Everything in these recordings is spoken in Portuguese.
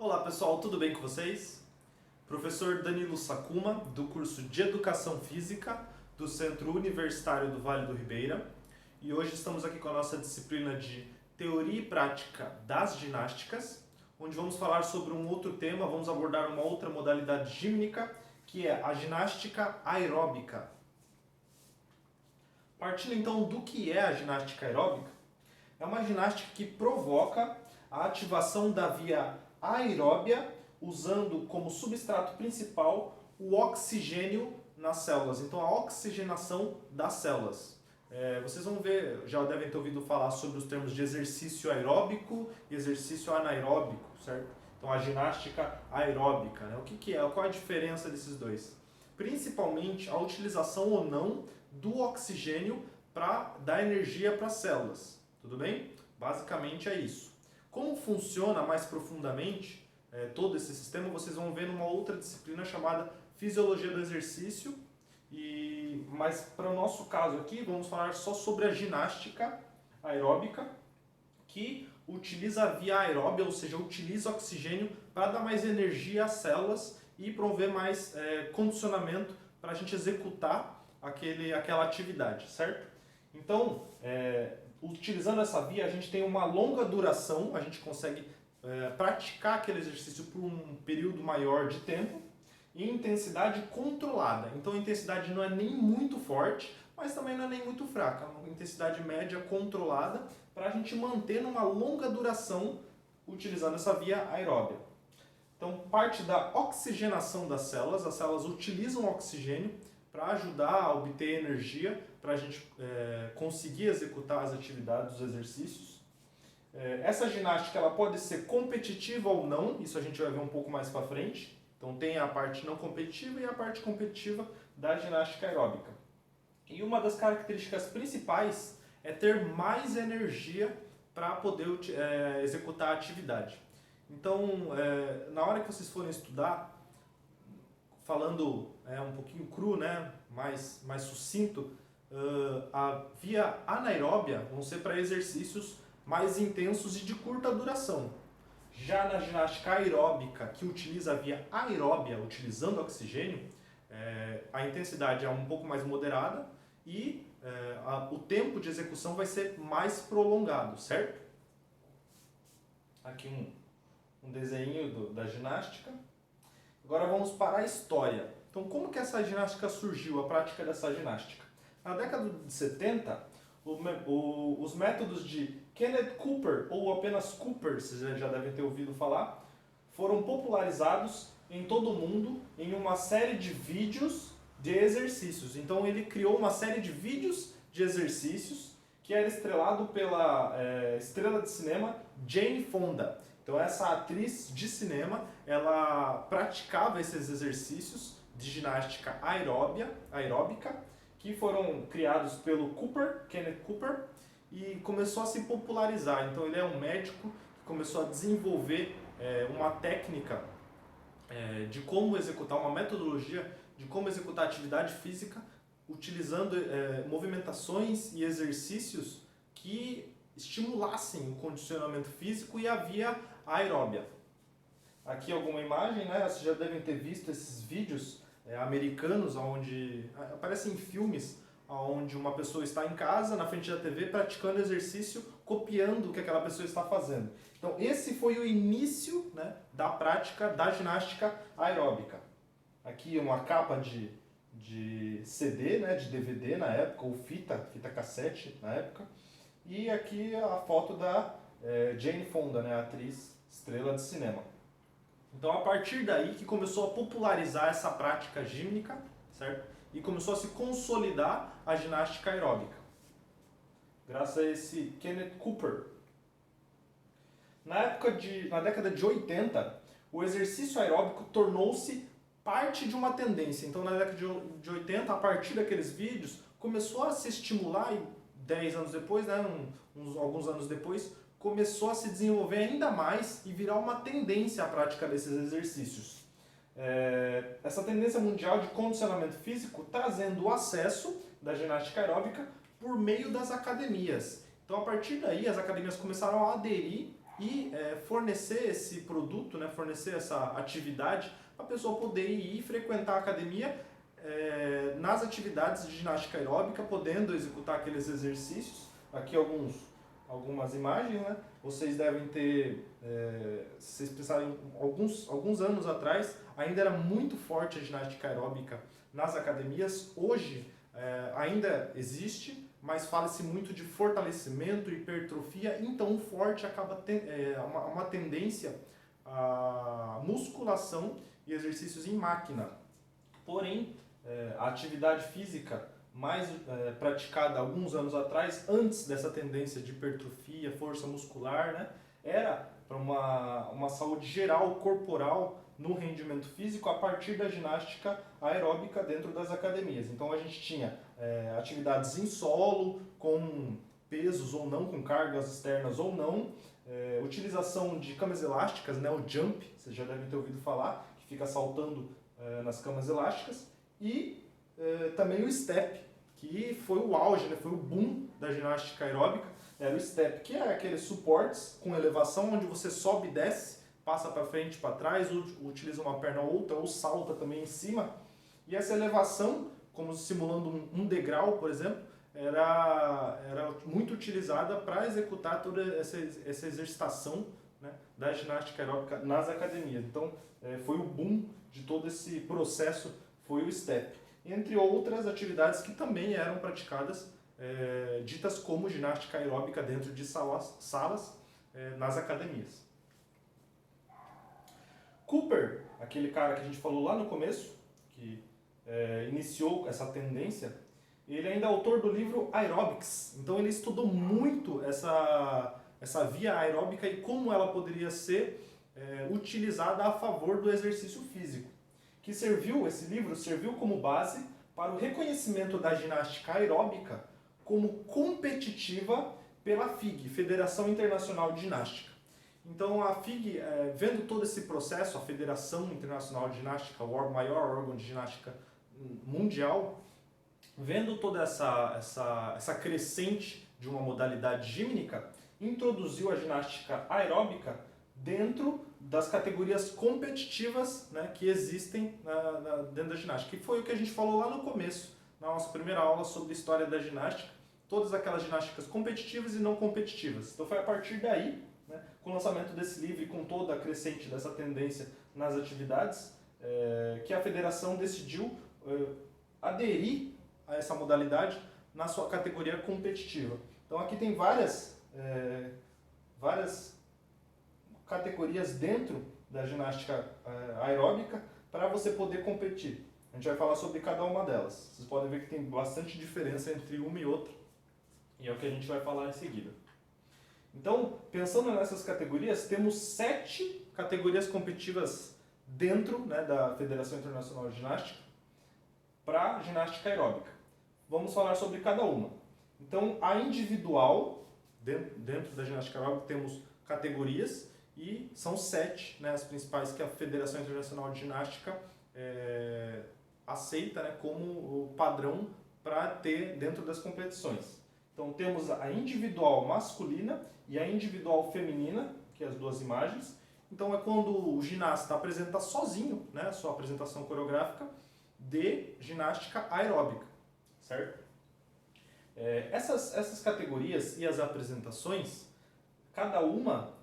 Olá pessoal, tudo bem com vocês? Professor Danilo Sakuma, do curso de Educação Física do Centro Universitário do Vale do Ribeira, e hoje estamos aqui com a nossa disciplina de Teoria e Prática das Ginásticas, onde vamos falar sobre um outro tema, vamos abordar uma outra modalidade gímnica, que é a ginástica aeróbica. Partindo então do que é a ginástica aeróbica, é uma ginástica que provoca a ativação da via aeróbia, usando como substrato principal o oxigênio nas células. Então, a oxigenação das células. Vocês vão ver, já devem ter ouvido falar sobre os termos de exercício aeróbico e exercício anaeróbico, certo? Então, a ginástica aeróbica, né? O que é? Qual é a diferença desses dois? Principalmente a utilização ou não do oxigênio para dar energia para as células. Tudo bem? Basicamente é isso. Como funciona mais profundamente todo esse sistema, vocês vão ver numa outra disciplina chamada Fisiologia do Exercício. Mas para o nosso caso aqui, vamos falar só sobre a ginástica aeróbica, que utiliza a via aeróbia, ou seja, utiliza oxigênio para dar mais energia às células e promover mais condicionamento para a gente executar aquela atividade, certo? Então, utilizando essa via, a gente tem uma longa duração, a gente consegue praticar aquele exercício por um período maior de tempo e intensidade controlada. Então a intensidade não é nem muito forte, mas também não é nem muito fraca, é uma intensidade média controlada para a gente manter numa longa duração utilizando essa via aeróbia. Então parte da oxigenação das células, as células utilizam oxigênio para ajudar a obter energia, para a gente conseguir executar as atividades, os exercícios. Essa ginástica ela pode ser competitiva ou não, isso a gente vai ver um pouco mais para frente. Então tem a parte não competitiva e a parte competitiva da ginástica aeróbica. E uma das características principais é ter mais energia para poder executar a atividade. Então, na hora que vocês forem estudar, falando um pouquinho cru, né, mais sucinto, a via anaeróbia vão ser para exercícios mais intensos e de curta duração. Já na ginástica aeróbica, que utiliza a via aeróbia, utilizando oxigênio, a intensidade é um pouco mais moderada e o tempo de execução vai ser mais prolongado, certo? Aqui um desenho da ginástica. Agora vamos para a história. Então, como que essa ginástica surgiu, a prática dessa ginástica? Na década de 70, os métodos de Kenneth Cooper, ou apenas Cooper, vocês já devem ter ouvido falar, foram popularizados em todo o mundo em uma série de vídeos de exercícios. Então ele criou uma série de vídeos de exercícios que era estrelado pela estrela de cinema Jane Fonda. Então essa atriz de cinema, ela praticava esses exercícios de ginástica aeróbica, que foram criados pelo Kenneth Cooper, e começou a se popularizar. Então ele é um médico que começou a desenvolver uma técnica de como executar, uma metodologia de como executar atividade física, utilizando movimentações e exercícios que estimulassem o condicionamento físico e a via aeróbia. Aqui alguma imagem, né? Vocês já devem ter visto esses vídeos americanos, onde aparecem filmes onde uma pessoa está em casa, na frente da TV, praticando exercício, copiando o que aquela pessoa está fazendo. Então esse foi o início, né, da prática da ginástica aeróbica. Aqui uma capa de CD, né, de DVD na época, ou fita cassete na época. E aqui a foto da Jane Fonda, né, a atriz estrela de cinema. Então a partir daí que começou a popularizar essa prática gímnica, certo? E começou a se consolidar a ginástica aeróbica, graças a esse Kenneth Cooper. Na década de 80, o exercício aeróbico tornou-se parte de uma tendência. Então na década de 80, a partir daqueles vídeos, começou a se estimular, e 10 anos depois, né, alguns anos depois, começou a se desenvolver ainda mais e virar uma tendência a prática desses exercícios. Essa tendência mundial de condicionamento físico trazendo o acesso da ginástica aeróbica por meio das academias. Então, a partir daí, as academias começaram a aderir e fornecer esse produto, né, fornecer essa atividade para a pessoa poder ir frequentar a academia nas atividades de ginástica aeróbica, podendo executar aqueles exercícios. Aqui algumas imagens, né? Vocês devem ter, se vocês pensarem, alguns anos atrás, ainda era muito forte a ginástica aeróbica nas academias. Hoje ainda existe, mas fala-se muito de fortalecimento, hipertrofia, então o forte acaba tendo uma tendência à musculação e exercícios em máquina. Porém, a atividade física mais praticada alguns anos atrás, antes dessa tendência de hipertrofia, força muscular, né, era para uma saúde geral, corporal, no rendimento físico, a partir da ginástica aeróbica dentro das academias. Então a gente tinha atividades em solo, com pesos ou não, com cargas externas ou não, utilização de camas elásticas, né, o jump, vocês já devem ter ouvido falar, que fica saltando nas camas elásticas, e também o step, que foi o auge, né, foi o boom da ginástica aeróbica. Era o step, que é aqueles suportes com elevação, onde você sobe e desce, passa para frente e para trás, utiliza uma perna ou outra, ou salta também em cima. E essa elevação, como simulando um degrau, por exemplo, era muito utilizada para executar toda essa exercitação, né, da ginástica aeróbica nas academias. Então, foi o boom de todo esse processo, foi o step. Entre outras atividades que também eram praticadas, ditas como ginástica aeróbica dentro de salas nas academias. Cooper, aquele cara que a gente falou lá no começo, que iniciou essa tendência, ele ainda é autor do livro Aerobics. Então ele estudou muito essa via aeróbica e como ela poderia ser utilizada a favor do exercício físico. Esse livro serviu como base para o reconhecimento da ginástica aeróbica como competitiva pela FIG, Federação Internacional de Ginástica. Então a FIG, vendo todo esse processo, a Federação Internacional de Ginástica, o maior órgão de ginástica mundial, vendo toda essa crescente de uma modalidade gímnica, introduziu a ginástica aeróbica dentro das categorias competitivas, né, que existem dentro da ginástica. Que foi o que a gente falou lá no começo, na nossa primeira aula sobre história da ginástica, todas aquelas ginásticas competitivas e não competitivas. Então foi a partir daí, né, com o lançamento desse livro e com toda a crescente dessa tendência nas atividades, que a federação decidiu aderir a essa modalidade na sua categoria competitiva. Então aqui tem várias categorias dentro da ginástica aeróbica para você poder competir. A gente vai falar sobre cada uma delas. Vocês podem ver que tem bastante diferença entre uma e outra, e é o que a gente vai falar em seguida. Então, pensando nessas categorias, temos 7 categorias competitivas dentro, né, da Federação Internacional de Ginástica para ginástica aeróbica. Vamos falar sobre cada uma. Então, a individual, dentro da ginástica aeróbica, temos categorias, e são 7, né, as principais que a Federação Internacional de Ginástica aceita, né, como o padrão para ter dentro das competições. Então temos a individual masculina e a individual feminina, que é as duas imagens. Então é quando o ginasta apresenta sozinho, né, a sua apresentação coreográfica de ginástica aeróbica, certo? Essas categorias e as apresentações, cada uma,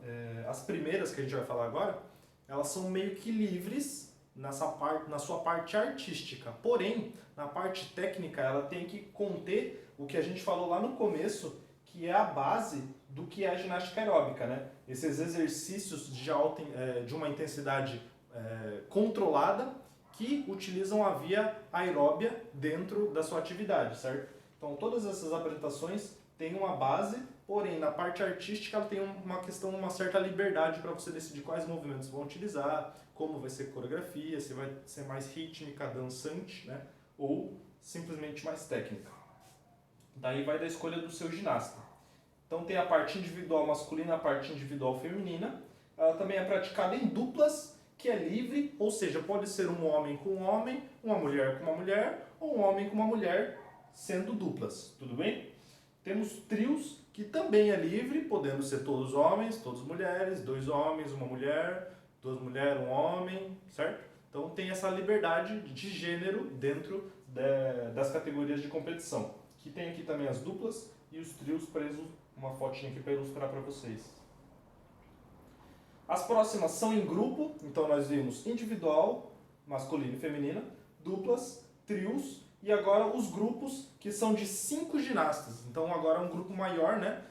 as primeiras que a gente vai falar agora, elas são meio que livres na sua parte artística. Porém, na parte técnica, ela tem que conter o que a gente falou lá no começo, que é a base do que é a ginástica aeróbica, né? Esses exercícios de uma intensidade controlada que utilizam a via aeróbia dentro da sua atividade, certo? Então, todas essas apresentações têm uma base, porém, na parte artística, ela tem uma certa liberdade para você decidir quais movimentos vão utilizar, como vai ser a coreografia, se vai ser mais rítmica, dançante, né? Ou simplesmente mais técnica. Daí vai da escolha do seu ginasta. Então tem a parte individual masculina, a parte individual feminina. Ela também é praticada em duplas, que é livre, ou seja, pode ser um homem com um homem, uma mulher com uma mulher, ou um homem com uma mulher, sendo duplas, tudo bem? Temos trios, que também é livre, podendo ser todos homens, todas mulheres, 2 homens, 1 mulher, 2 mulheres, 1 homem, certo? Então tem essa liberdade de gênero dentro das categorias de competição. Que tem aqui também as duplas e os trios presos, uma fotinha aqui para ilustrar para vocês. As próximas são em grupo, então nós vimos individual, masculino e feminina, duplas, trios e agora os grupos que são de 5 ginastas. Então agora é um grupo maior, né,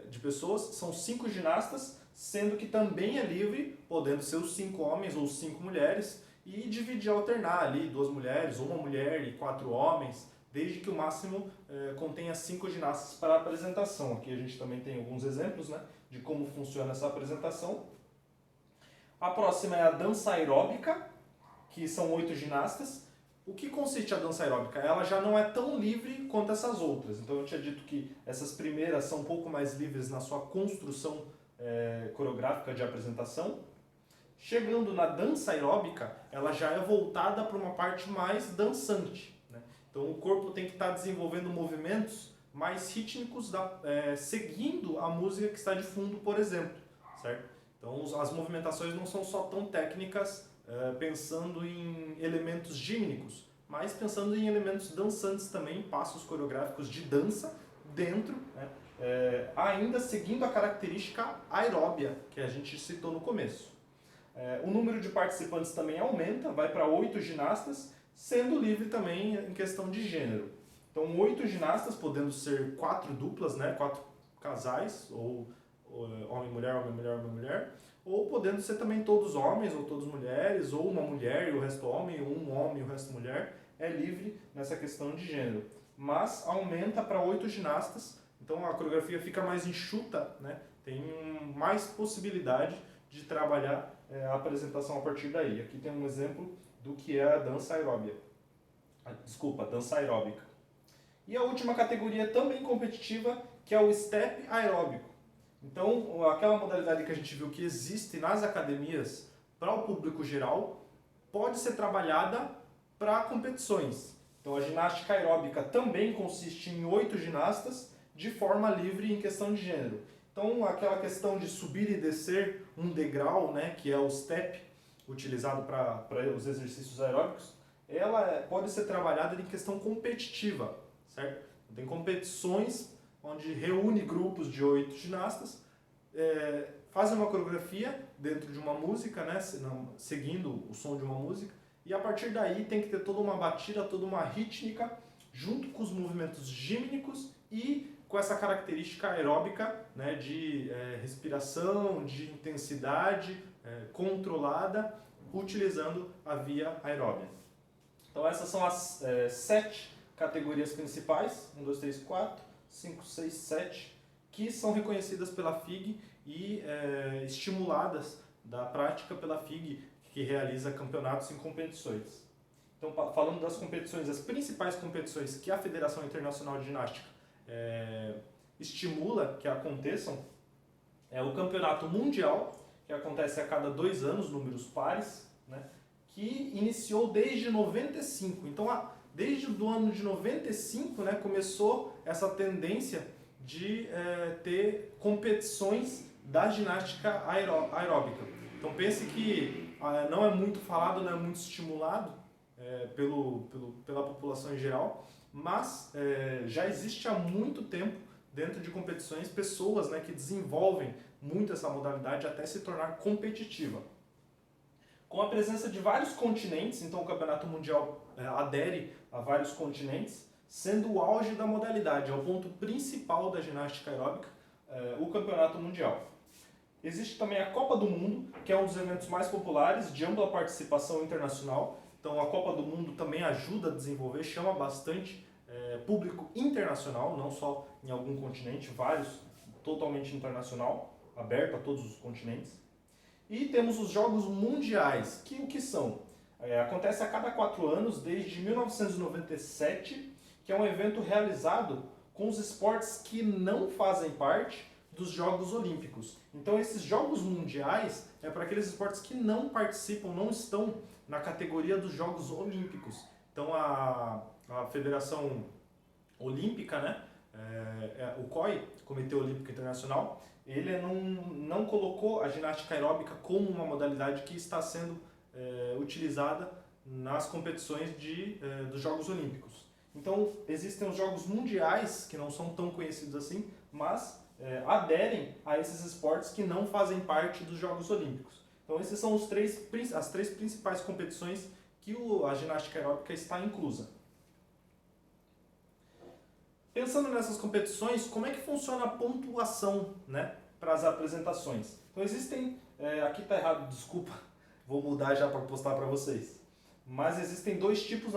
de pessoas, são 5 ginastas, sendo que também é livre, podendo ser os 5 homens ou 5 mulheres e dividir, alternar ali 2 mulheres, 1 mulher e 4 homens, desde que o máximo contenha 5 ginastas para a apresentação. Aqui a gente também tem alguns exemplos, né, de como funciona essa apresentação. A próxima é a dança aeróbica, que são 8 ginastas. O que consiste a dança aeróbica? Ela já não é tão livre quanto essas outras. Então eu tinha dito que essas primeiras são um pouco mais livres na sua construção coreográfica de apresentação. Chegando na dança aeróbica, ela já é voltada para uma parte mais dançante, né? Então o corpo tem que estar desenvolvendo movimentos mais rítmicos, seguindo a música que está de fundo, por exemplo, certo? Então as movimentações não são só tão técnicas, pensando em elementos gímnicos, mas pensando em elementos dançantes também, passos coreográficos de dança dentro, né? Ainda seguindo a característica aeróbia que a gente citou no começo. O número de participantes também aumenta, vai para 8 ginastas, sendo livre também em questão de gênero. Então 8 ginastas, podendo ser 4 duplas, né, 4 casais, ou homem-mulher, homem-mulher, homem-mulher, ou podendo ser também todos homens ou todas mulheres, ou uma mulher e o resto homem, ou um homem e o resto mulher, é livre nessa questão de gênero. Mas aumenta para 8 ginastas, então a coreografia fica mais enxuta, né, tem mais possibilidade de trabalhar a apresentação a partir daí. Aqui tem um exemplo do que é a dança aeróbica. Dança aeróbica. E a última categoria também competitiva, que é o step aeróbico. Então, aquela modalidade que a gente viu que existe nas academias para o público geral, pode ser trabalhada para competições. Então, a ginástica aeróbica também consiste em 8 ginastas de forma livre em questão de gênero. Então, aquela questão de subir e descer um degrau, né, que é o step, utilizado para os exercícios aeróbicos, ela pode ser trabalhada em questão competitiva, certo? Tem competições onde reúne grupos de 8 ginastas, fazem uma coreografia dentro de uma música, né, seguindo o som de uma música, e a partir daí tem que ter toda uma batida, toda uma rítmica, junto com os movimentos gímnicos e com essa característica aeróbica, né, de respiração, de intensidade controlada, utilizando a via aeróbia. Então essas são as 7 categorias principais, 1, 2, 3, 4, 5, 6, 7, que são reconhecidas pela FIG e estimuladas da prática pela FIG, que realiza campeonatos em competições. Então, falando das competições, as principais competições que a Federação Internacional de Ginástica estimula que aconteçam é o Campeonato Mundial, que acontece a cada 2 anos, números pares, né, que iniciou desde 95. Então, desde o ano de 95, né, começou essa tendência de ter competições da ginástica aeróbica. Então pense que não é muito falado, não é muito estimulado pela população em geral, mas já existe há muito tempo dentro de competições pessoas, né, que desenvolvem muito essa modalidade até se tornar competitiva. Com a presença de vários continentes, então o Campeonato Mundial adere a vários continentes, sendo o auge da modalidade, é o ponto principal da ginástica aeróbica, o Campeonato Mundial. Existe também a Copa do Mundo, que é um dos eventos mais populares, de ampla participação internacional. Então a Copa do Mundo também ajuda a desenvolver, chama bastante público internacional, não só em algum continente, vários, totalmente internacional, aberto a todos os continentes. E temos os Jogos Mundiais, que o que são? Acontece a cada 4 anos, desde 1997, que é um evento realizado com os esportes que não fazem parte dos Jogos Olímpicos. Então esses Jogos Mundiais é para aqueles esportes que não participam, não estão na categoria dos Jogos Olímpicos. Então a Federação Olímpica, né, o COI, Comitê Olímpico Internacional, ele não colocou a ginástica aeróbica como uma modalidade que está sendo utilizada nas competições dos Jogos Olímpicos. Então, existem os Jogos Mundiais, que não são tão conhecidos assim, mas aderem a esses esportes que não fazem parte dos Jogos Olímpicos. Então, esses são as três principais competições que a ginástica aeróbica está inclusa. Pensando nessas competições, como é que funciona a pontuação, né, para as apresentações? Então existem, aqui está errado, desculpa, vou mudar já para postar para vocês. Mas existem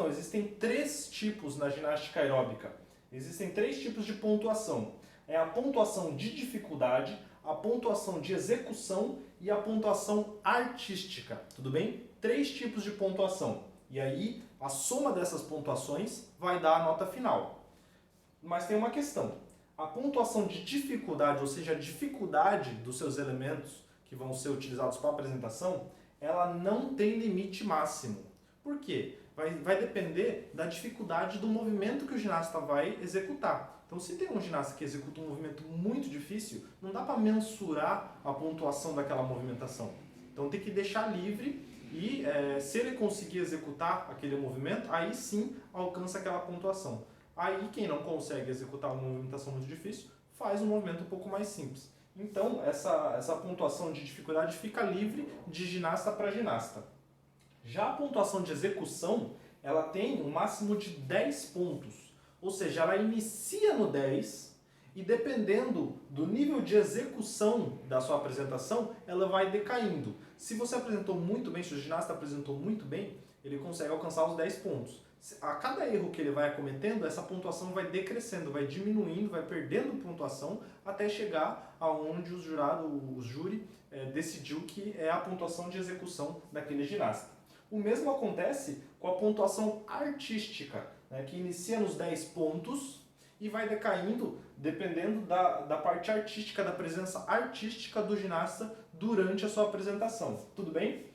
existem 3 tipos na ginástica aeróbica. Existem 3 tipos de pontuação. É a pontuação de dificuldade, a pontuação de execução e a pontuação artística, tudo bem? 3 tipos de pontuação. E aí, a soma dessas pontuações vai dar a nota final. Mas tem uma questão. A pontuação de dificuldade, ou seja, a dificuldade dos seus elementos que vão ser utilizados para a apresentação, ela não tem limite máximo. Por quê? Vai depender da dificuldade do movimento que o ginasta vai executar. Então, se tem um ginasta que executa um movimento muito difícil, não dá para mensurar a pontuação daquela movimentação. Então, tem que deixar livre e, se ele conseguir executar aquele movimento, aí sim alcança aquela pontuação. Aí, quem não consegue executar uma movimentação muito difícil, faz um movimento um pouco mais simples. Então, essa pontuação de dificuldade fica livre de ginasta para ginasta. Já a pontuação de execução, ela tem um máximo de 10 pontos. Ou seja, ela inicia no 10 e dependendo do nível de execução da sua apresentação, ela vai decaindo. Se você apresentou muito bem, se o ginasta apresentou muito bem, ele consegue alcançar os 10 pontos. A cada erro que ele vai cometendo, essa pontuação vai decrescendo, vai diminuindo, vai perdendo pontuação até chegar aonde o júri decidiu que é a pontuação de execução daquele ginasta. O mesmo acontece com a pontuação artística, né, que inicia nos 10 pontos e vai decaindo dependendo da parte artística, da presença artística do ginasta durante a sua apresentação. Tudo bem?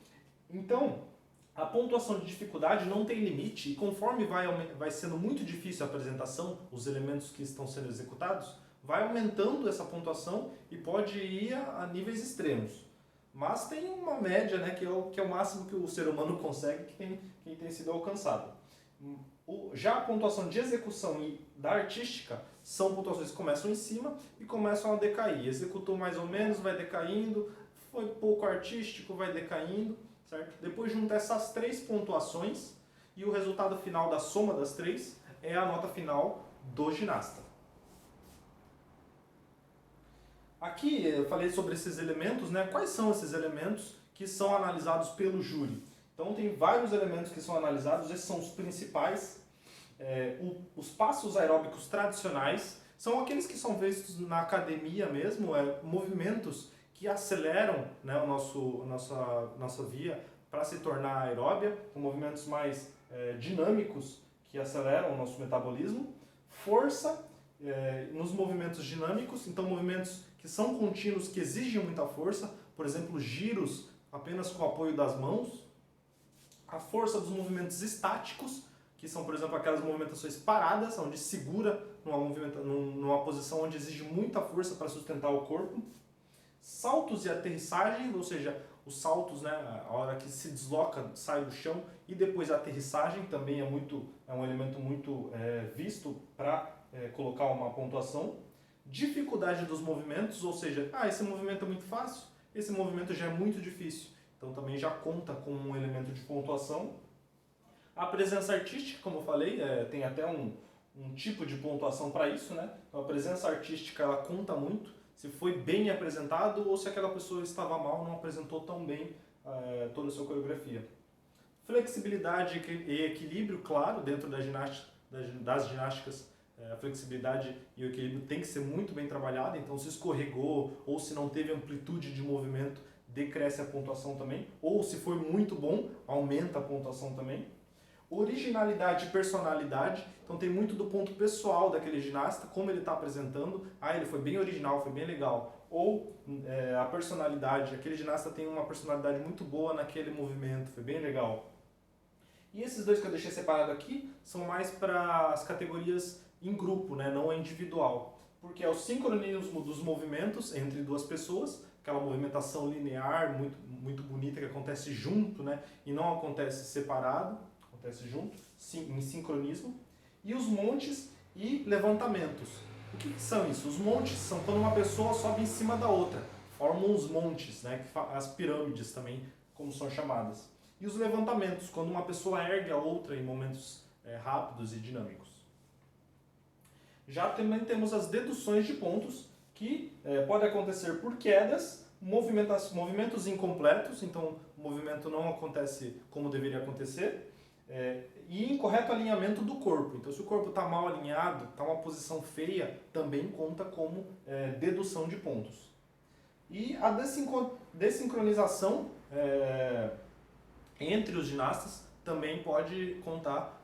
Então, a pontuação de dificuldade não tem limite e conforme vai sendo muito difícil a apresentação, os elementos que estão sendo executados, vai aumentando essa pontuação e pode ir a níveis extremos. Mas tem uma média, né, que é o máximo que o ser humano consegue, que tem sido alcançado. Já a pontuação de execução e da artística são pontuações que começam em cima e começam a decair. Executou mais ou menos, vai decaindo, foi pouco artístico, vai decaindo. Certo? Depois junta essas 3 pontuações e o resultado final da soma das 3 é a nota final do ginasta. Aqui eu falei sobre esses elementos, né? Quais são esses elementos que são analisados pelo júri? Então tem vários elementos que são analisados, esses são os principais. Os passos aeróbicos tradicionais são aqueles que são vistos na academia mesmo, movimentos que aceleram, né, nossa via para se tornar aeróbia, com movimentos mais dinâmicos que aceleram o nosso metabolismo. Força nos movimentos dinâmicos, então movimentos que são contínuos, que exigem muita força, por exemplo, giros apenas com o apoio das mãos. A força dos movimentos estáticos, que são, por exemplo, aquelas movimentações paradas, onde segura numa posição onde exige muita força para sustentar o corpo. Saltos e aterrissagem, ou seja, os saltos, né, a hora que se desloca, sai do chão, e depois a aterrissagem também é um elemento muito visto para colocar uma pontuação. Dificuldade dos movimentos, ou seja, esse movimento é muito fácil, esse movimento já é muito difícil, então também já conta com um elemento de pontuação. A presença artística, como eu falei, tem até um tipo de pontuação para isso, né? Então a presença artística ela conta muito. Se foi bem apresentado ou se aquela pessoa estava mal, não apresentou tão bem toda a sua coreografia. Flexibilidade e equilíbrio, claro, dentro das ginásticas, a flexibilidade e o equilíbrio tem que ser muito bem trabalhado, então se escorregou ou se não teve amplitude de movimento, decresce a pontuação também, ou se foi muito bom, aumenta a pontuação também. Originalidade e personalidade, então tem muito do ponto pessoal daquele ginasta, como ele está apresentando, ele foi bem original, foi bem legal, ou a personalidade, aquele ginasta tem uma personalidade muito boa naquele movimento, foi bem legal. E esses dois que eu deixei separado aqui são mais para as categorias em grupo, né? Não é individual. Porque é o sincronismo dos movimentos entre duas pessoas, aquela movimentação linear, muito bonita, que acontece junto, né? E não acontece separado, acontece junto, sim, em sincronismo. E os montes e levantamentos. O que são isso? Os montes são quando uma pessoa sobe em cima da outra. Formam os montes, né? As pirâmides também, como são chamadas. E os levantamentos, quando uma pessoa ergue a outra em momentos rápidos e dinâmicos. Já também temos as deduções de pontos, que pode acontecer por quedas, movimentos incompletos, então o movimento não acontece como deveria acontecer, e incorreto alinhamento do corpo. Então, se o corpo está mal alinhado, está uma posição feia, também conta como dedução de pontos. E a desincronização entre os ginastas também pode contar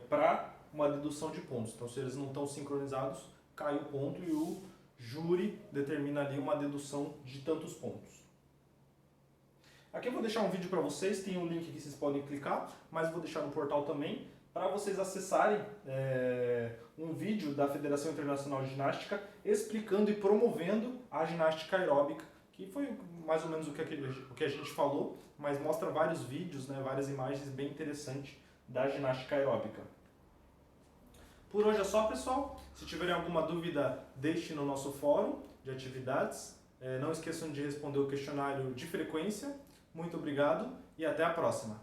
para uma dedução de pontos. Então, se eles não estão sincronizados, cai o ponto e o júri determina ali uma dedução de tantos pontos. Aqui eu vou deixar um vídeo para vocês, tem um link que vocês podem clicar, mas vou deixar no portal também, para vocês acessarem um vídeo da Federação Internacional de Ginástica explicando e promovendo a ginástica aeróbica, que foi mais ou menos o que a gente falou, mas mostra vários vídeos, né, várias imagens bem interessantes da ginástica aeróbica. Por hoje é só, pessoal. Se tiverem alguma dúvida, deixe no nosso fórum de atividades. Não esqueçam de responder o questionário de frequência. Muito obrigado e até a próxima.